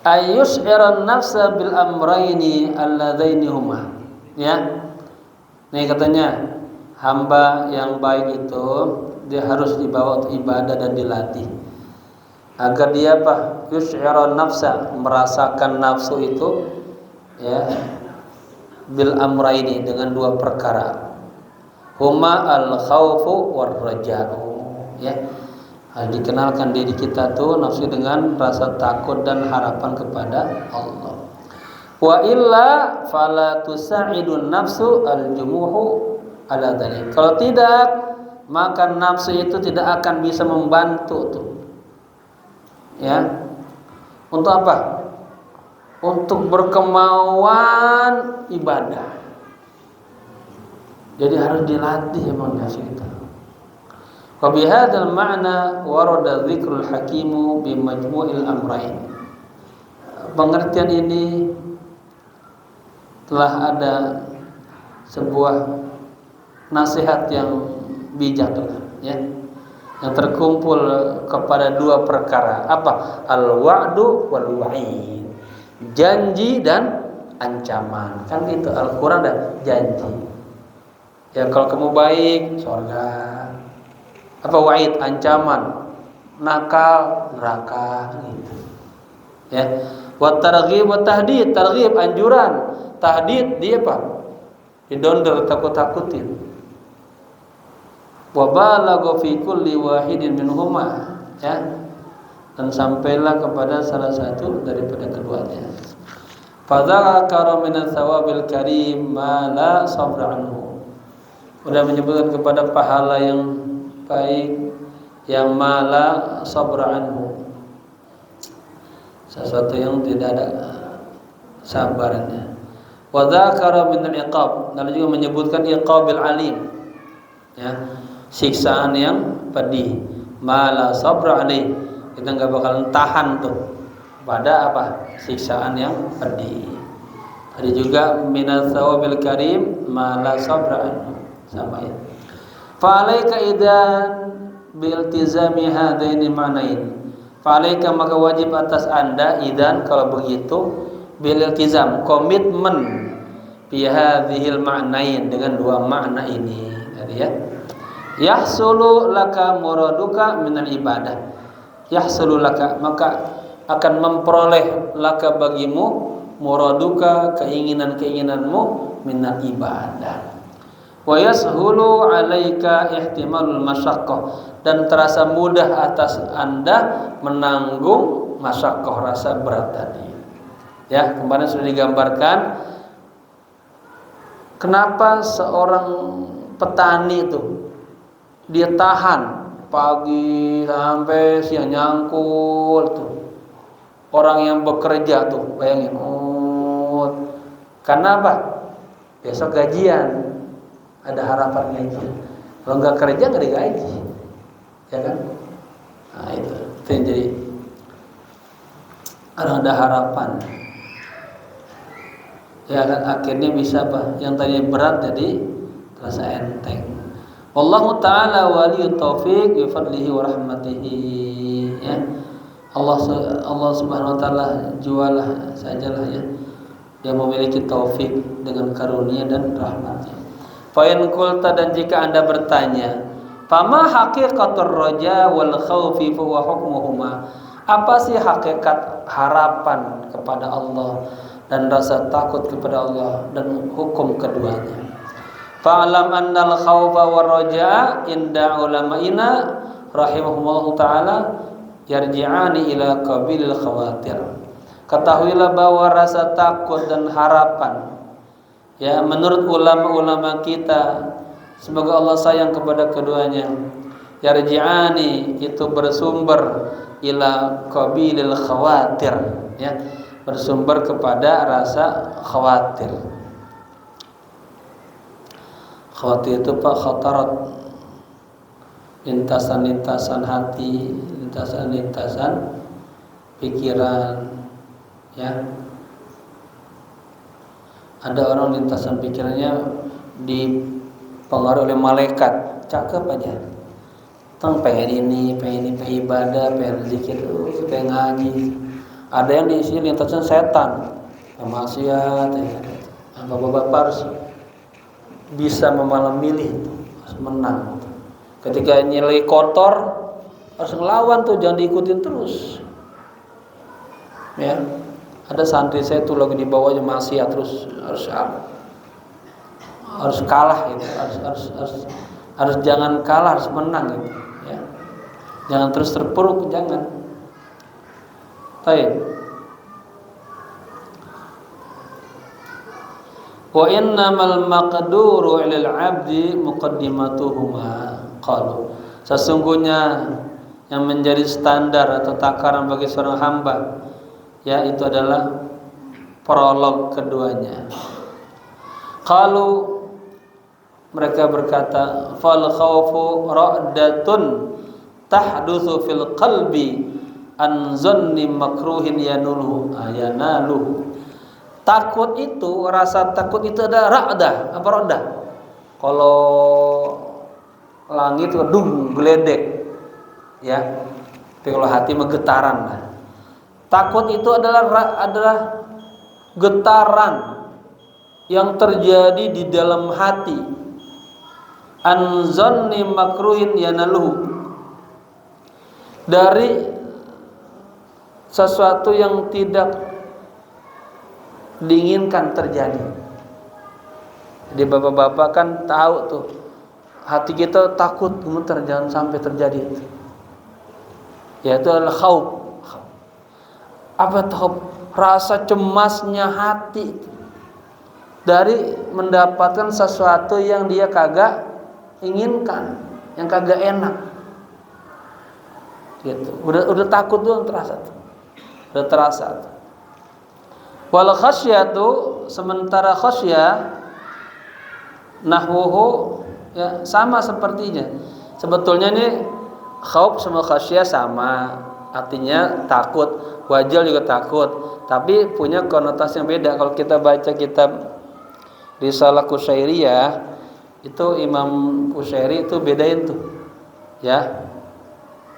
Ayyush'iran nafsa bil amrayni alladzaini huma. Ya. Nih katanya hamba yang baik itu dia harus dibawa untuk ibadah dan dilatih. Agar dia yush'iran nafsa, merasakan nafsu itu, ya, bil amraini, dengan 2 perkara. Huma al khaufu war raja'u, ya. Dikenalkan diri kita tuh nafsu dengan rasa takut dan harapan kepada Allah. Wa illa fala tusa'idun nafsu al jumuhu ala dzalik. Kalau tidak, maka nafsu itu tidak akan bisa membantu tuh. Ya. Untuk apa? Untuk berkemauan ibadah. Jadi harus dilatih emang nafsu kita. Wa bihadzal ma'na warada dzikrul hakimu bi majmu'il amrayn. Pengertian ini telah ada sebuah nasihat yang bijak, ya, yang terkumpul kepada 2 perkara. Apa? Al-wa'du wal wa'id. Janji dan ancaman. Kan itu Al-Qur'an ada janji. Ya, kalau kamu baik, surga. Apa wa'id? Ancaman. Nakal, neraka, gitu. Ya. Wa targhib wa tahdid. Targhib anjuran, tahdid dia apa? Didonder, takut-takutin. Wa balagha fi kulli wahidin minhuma, ya. Dan sampailah kepada salah satu daripada keduanya. Fadzakara min tsawabil karim ma la sabra anhu. Sudah menyebutkan kepada pahala yang baik yang mala sabra anhu, sesuatu yang tidak ada sabarnya. Wa dzakara min al-iqab, dan juga menyebutkan iqabil alim, ya, siksaan yang pedih. Mala sabra alaih, kita enggak bakalan tahan tuh pada apa? Siksaan yang pedih. Ada juga minaz tsawabil karim mala sabra anhu, sama ya. Fa'alaika idzan biltizami hadaini ma'nain. Fa'alaika, maka wajib atas Anda, idzan kalau begitu, biltizam, komitmen, bi hadzihil ma'nain, dengan 2 makna ini. Jadi, ya. Yahsulu laka muraduka minal ibadah. Yahsulu laka, maka akan memperoleh laka bagimu, muraduka, keinginan-keinginanmu, minal ibadah. wa yashulu 'alaika ihtimalul masyaqqah, dan terasa mudah atas Anda menanggung masyaqqah, rasa berat tadi. Ya, kemarin sudah digambarkan kenapa seorang petani itu dia tahan pagi sampai siang nyangkul tuh. Orang yang bekerja tuh, bayangin, karena apa? Besok gajian, ada harapan gajian. Kalau nggak kerja nggak digaji, ya kan? Nah itu yang jadi ada harapan. Ya kan, akhirnya bisa apa? Yang tadinya berat jadi terasa enteng. Wallahu ta'ala waliyut taufiq bi fadlihi wa rahmatihi. Ya. Allah Subhanahu wa taala jualah sajalah ya. Dia memiliki taufik dengan karunia dan rahmatnya. Fa in qulta, dan jika Anda bertanya, fama haqiqatur raja wal khaufi fa huwa hukmuhuma? Apa sih hakikat harapan kepada Allah dan rasa takut kepada Allah dan hukum keduanya? Fa'lam annal khaufa war raja inda ulama'ina rahimahumullah taala yarji'ani ila qabilil khawatir. Ketahuilah bahwa rasa takut dan harapan, ya, menurut ulama-ulama kita, semoga Allah sayang kepada keduanya, yarji'ani itu bersumber ila qabilil khawatir, ya, bersumber kepada rasa khawatir. Khawatir itu Pak, khatarat, lintasan-lintasan hati, lintasan-lintasan pikiran, ya. Ada orang lintasan pikirannya dipengaruhi oleh malaikat, cakep aja, pengen ini, pengen ibadah, pengen zikir, pengen ngaji. Ada yang diisi lintasan setan, maksiat, ya. Bapak-bapak harus bisa memalah milih, harus menang. Ketika nilai kotor harus ngelawan tuh, jangan diikutin terus. Ya, ada santri saya tuh lagi di bawahnya maksiat terus, harus kalah gitu, harus jangan kalah, harus menang gitu. Ya, jangan terus terpuruk, jangan. Baik. Wa innamal maqduru 'alal 'abdi muqaddimatuhuma qalu. Sesungguhnya yang menjadi standar atau takaran bagi seorang hamba, ya, itu adalah prolog keduanya. Qalu, mereka berkata, fal khaufu ra'datun tahdutsu fil qalbi an zanni makruhin yanaluhu. Takut itu, rasa takut itu ada ra'dah. Apa ra'dah? Kalau langit itu geledek, ya. Tapi kalau hati mah getaran lah. Takut itu adalah getaran yang terjadi di dalam hati. An zanni makruhin yanaluhu, dari sesuatu yang tidak diinginkan terjadi. Jadi bapak-bapak kan tahu tuh, hati kita takut gemetar jangan sampai terjadi itu. Yaitu adalah khauf. Apa khauf? Rasa cemasnya hati dari mendapatkan sesuatu yang dia kagak inginkan, yang kagak enak. Gitu. Udah takut tuh terasa tuh. Udah terasa tuh. Wal khasyatu, sementara khasyah nahwuhu, ya, sama sepertinya. Sebetulnya ini khauf sama khasyah sama, artinya takut. Wajal juga takut, tapi punya konotasi yang beda. Kalau kita baca kitab Risalah Qusyairiyah, itu Imam Qusyairi itu bedain tuh, ya,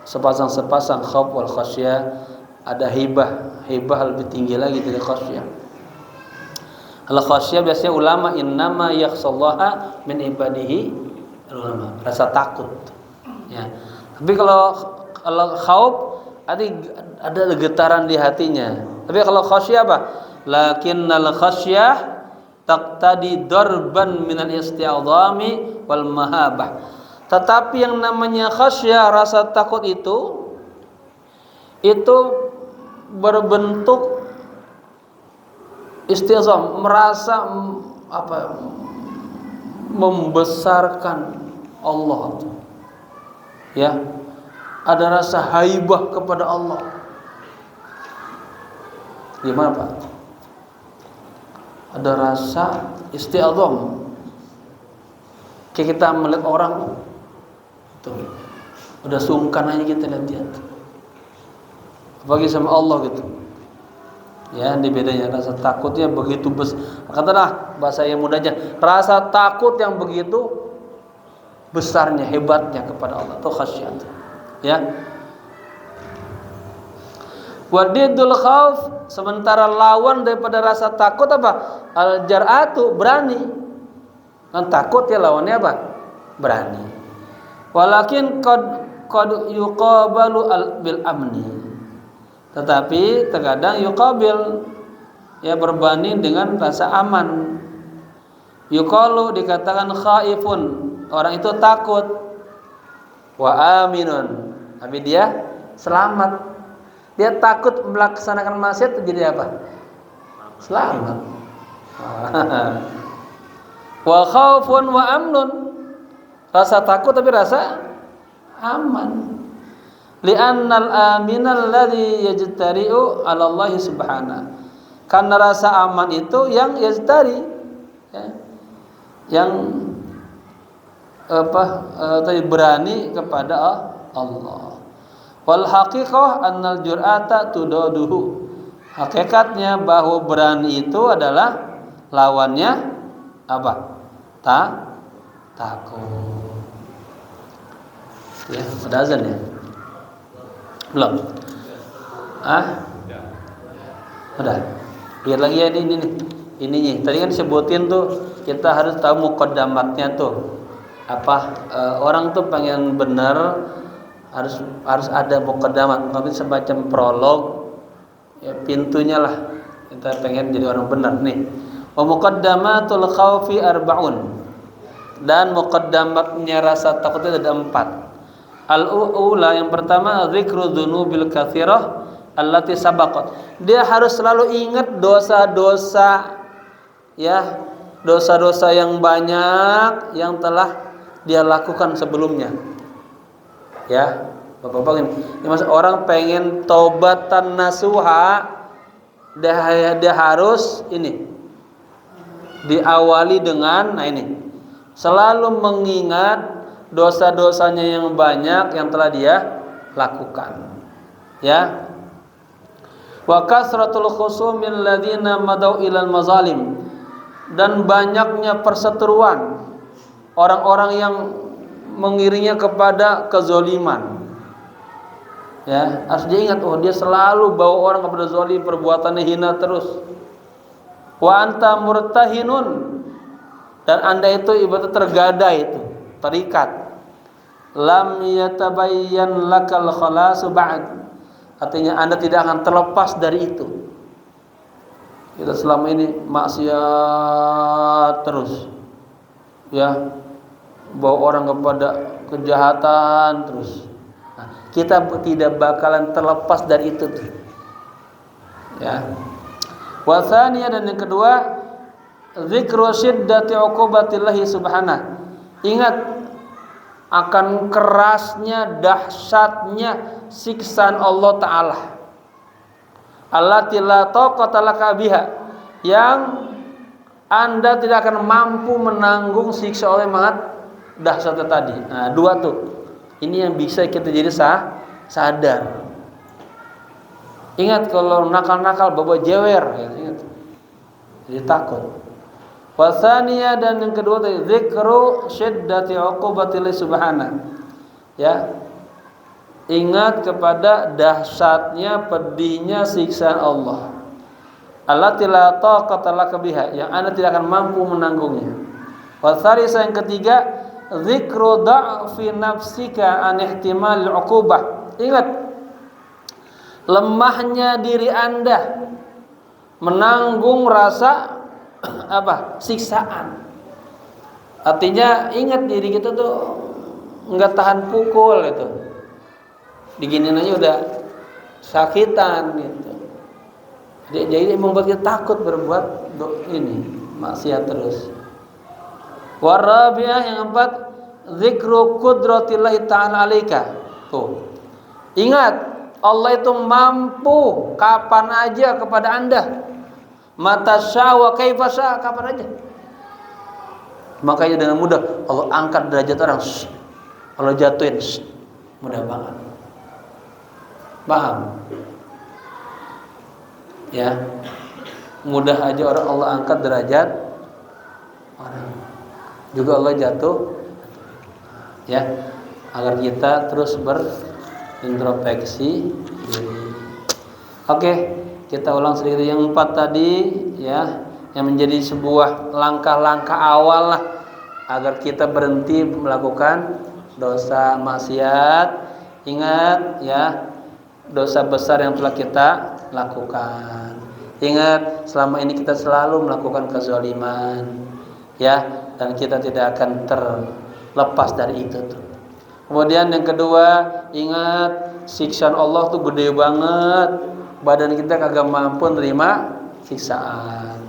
sepasang-sepasang khauf wal khasyah. Ada hibah lebih tinggi lagi dari khasyah. Al khasyah biasanya ulama innama yakhsallaha min ibadihi ulama, rasa takut, ya. Tapi kalau khauf ada getaran di hatinya. Tapi kalau khasyah apa? Lakinnal khasyah taqtadi darban minal isti'adhami wal mahabah. Tetapi yang namanya khasyah, rasa takut itu berbentuk isti'azam, merasa membesarkan Allah. Ya, ada rasa haibah kepada Allah. Gimana Pak? Ada rasa isti'azam. Kayak kita melihat orang tuh, udah sungkan aja kita lihat. Bagi sama Allah gitu. Ya, ini bedanya rasa takutnya begitu katakanlah bahasa yang mudahnya, rasa takut yang begitu besarnya, hebatnya kepada Allah, itu khasyat. Ya. Wadidul khauf, sementara lawan daripada rasa takut apa? Al-jar'atu, berani. Kan takut ya lawannya apa? Berani. Walakin qad yuqabalu bil amni. Tetapi terkadang yuqabil, ya, berbanding dengan rasa aman. Yuqalu, dikatakan khaifun, orang itu takut. Wa aminun, tapi dia selamat. Dia takut melaksanakan maksiat, jadi apa? Selamat. Wa khaufun wa amnun, rasa takut tapi rasa aman. Li'annal aminal ladzi yajtari'u 'ala Allah subhanahu. Karena rasa aman itu yang yajtari, ya, yang tadi berani kepada Allah. Wal haqiqah annal jur'ata tudaduhu. Hakikatnya bahwa berani itu adalah lawannya apa? Takut. Ya, ada azan ya? Belum? Udah. Lihat lagi ya ini nih. Ininya. Tadi kan disebutin tuh kita harus tahu muqaddamatnya tuh. Orang tuh pengen benar harus ada muqaddamat, tapi semacam prolog, ya, pintunya lah. Kita pengen jadi orang benar nih. Wa muqaddamatul khaufi arba'un. Dan muqaddamatnya rasa takut itu ada 4. Al-ula, yang pertama, dzikru dzunubil katsirah allati sabaqat. Dia harus selalu ingat dosa-dosa, ya, dosa-dosa yang banyak yang telah dia lakukan sebelumnya. Ya, Bapak-bapak ini maksud orang pengen taubatan nasuha, dia harus ini diawali dengan ini, selalu mengingat dosa-dosanya yang banyak yang telah dia lakukan. Ya. Wa kasratul khusumil ladzina madau ilal mazalim, dan banyaknya perseteruan orang-orang yang mengiringnya kepada kezoliman. Ya, harus diingat, dia selalu bawa orang kepada zalim, perbuatannya hina terus. Wa anta murtahinun, dan Anda itu ibarat tergadai itu, terikat. Lam yatabayyan lakal khalasu ba'd, artinya Anda tidak akan terlepas dari itu. Kita selama ini maksiat terus, ya, bawa orang kepada kejahatan terus. Nah, kita tidak bakalan terlepas dari itu tuh. Ya. Wasaniya, dan yang kedua, zikru syiddati uqubatillahi subhanahu. Ingat akan kerasnya, dahsyatnya siksaan Allah Ta'ala. Allati la taqata laka biha, yang Anda tidak akan mampu menanggung siksa Allah yang sangat dahsyatnya tadi. Nah, 2 tuh. Ini yang bisa kita jadi sadar. Ingat kalau nakal-nakal bawa jewer, ya, ingat. Jadi takut. Wasaniya, dan yang kedua tadi, zikru syiddati uqubatillahi subhanahu. Ya. Ingat kepada dahsyatnya, pedihnya siksaan Allah. Allati la taqata laka biha, yang Anda tidak akan mampu menanggungnya. Wasalisa, yang ketiga, zikru da'fi nafsika an ihtimal uqubah. Ingat lemahnya diri Anda menanggung rasa apa? Siksaan. Artinya ingat diri kita tuh nggak tahan pukul gitu. Diginin aja udah sakitan gitu. Jadi membuat kita takut berbuat ini maksiat terus. Warabiah yang keempat, zikru qudratillahi ta'ala 'alaika. Tuh. Ingat, Allah itu mampu kapan aja kepada Anda. Mata syawa kaifasa, kapan aja. Makanya dengan mudah Allah angkat derajat orang. Allah jatuhin. Mudah banget. Paham? Ya. Mudah aja orang Allah angkat derajat orang. Juga Allah jatuh. Ya. Agar kita terus berintrospeksi diri. Oke, kita ulang sedikit yang 4 tadi ya, yang menjadi sebuah langkah-langkah awal lah agar kita berhenti melakukan dosa maksiat. Ingat ya, dosa besar yang telah kita lakukan. Ingat, selama ini kita selalu melakukan kezaliman ya, dan kita tidak akan terlepas dari itu tuh. Kemudian yang kedua, ingat siksaan Allah tuh gede banget. Badan kita kagak mampu nerima siksaan.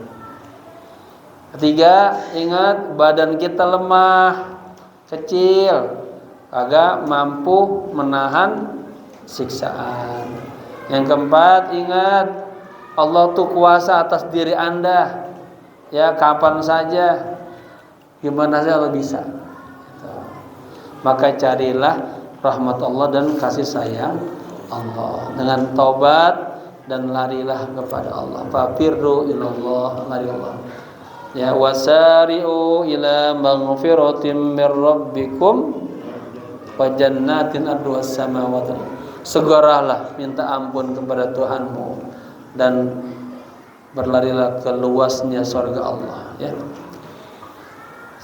Ketiga, ingat badan kita lemah, kecil, kagak mampu menahan siksaan. Yang keempat, ingat Allah tuh kuasa atas diri Anda. Ya, kapan saja, gimana saja Allah bisa. Maka carilah rahmat Allah dan kasih sayang Allah dengan taubat dan larilah kepada Allah. Fafirru ilallah, lari Allah. Ya, wasari'u ila maghfiratin mir rabbikum wa jannatin arduhas samawati. Segeralah minta ampun kepada Tuhanmu dan berlarilah ke luasnya surga Allah ya.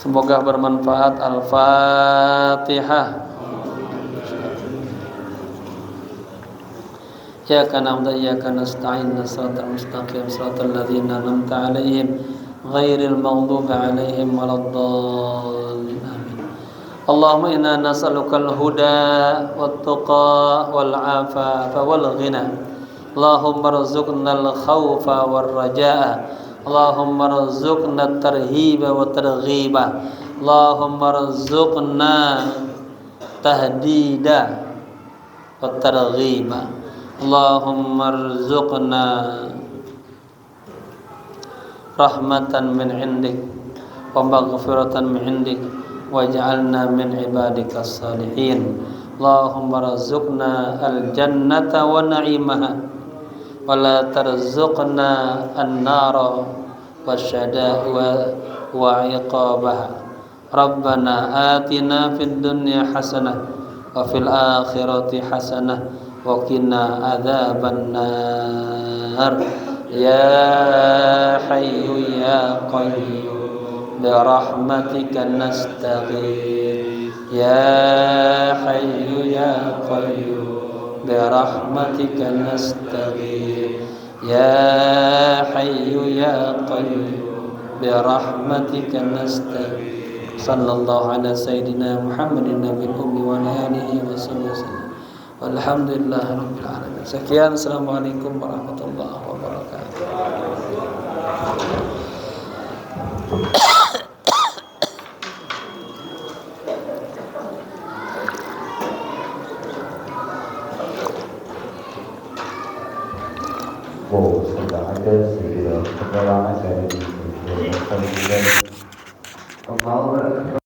Semoga bermanfaat. Al-Fatihah. Iyyaka na'budu wa iyyaka nasta'in, shiratal mustaqim, shiratal ladzina an'amta 'alaihim ghairil maghdubi 'alaihim waladdallin. Amin. Allahumma inna nas'alukal huda wat tuqa wal 'afafa wal ghina. Allahumma rzuqnal khaufa war raja'a. Allahumma rzuqna tarhiba wa targhiba. Allahumma rzuqna tahdida wa targhiba. Allahumma rzuqna rahmatan min indik wa maghfiratan min indik waj'alna min ibadikas salihin. Allahumma rzuqna al-jannata wa na'imaha wa la tarzuqna an-nara wa iqabaha. Rabbana atina fid dunya hasanah wa fil akhirati hasanah wa qina adzaban nar. Ya hayyu ya qayyum bi rahmatika nastaghith. Ya hayyu ya qayyum bi rahmatika nastaghith. Ya hayyu ya qayyum bi rahmatika nastaghith. Sallallahu ala sayyidina Muhammadin nabiyil ummi wa ala alihi wa sallam. Walhamdulillahi rabbil alamin. Sekian, assalamualaikum warahmatullahi wabarakatuh. Oh, sudah ada segera penerangan dari Allah.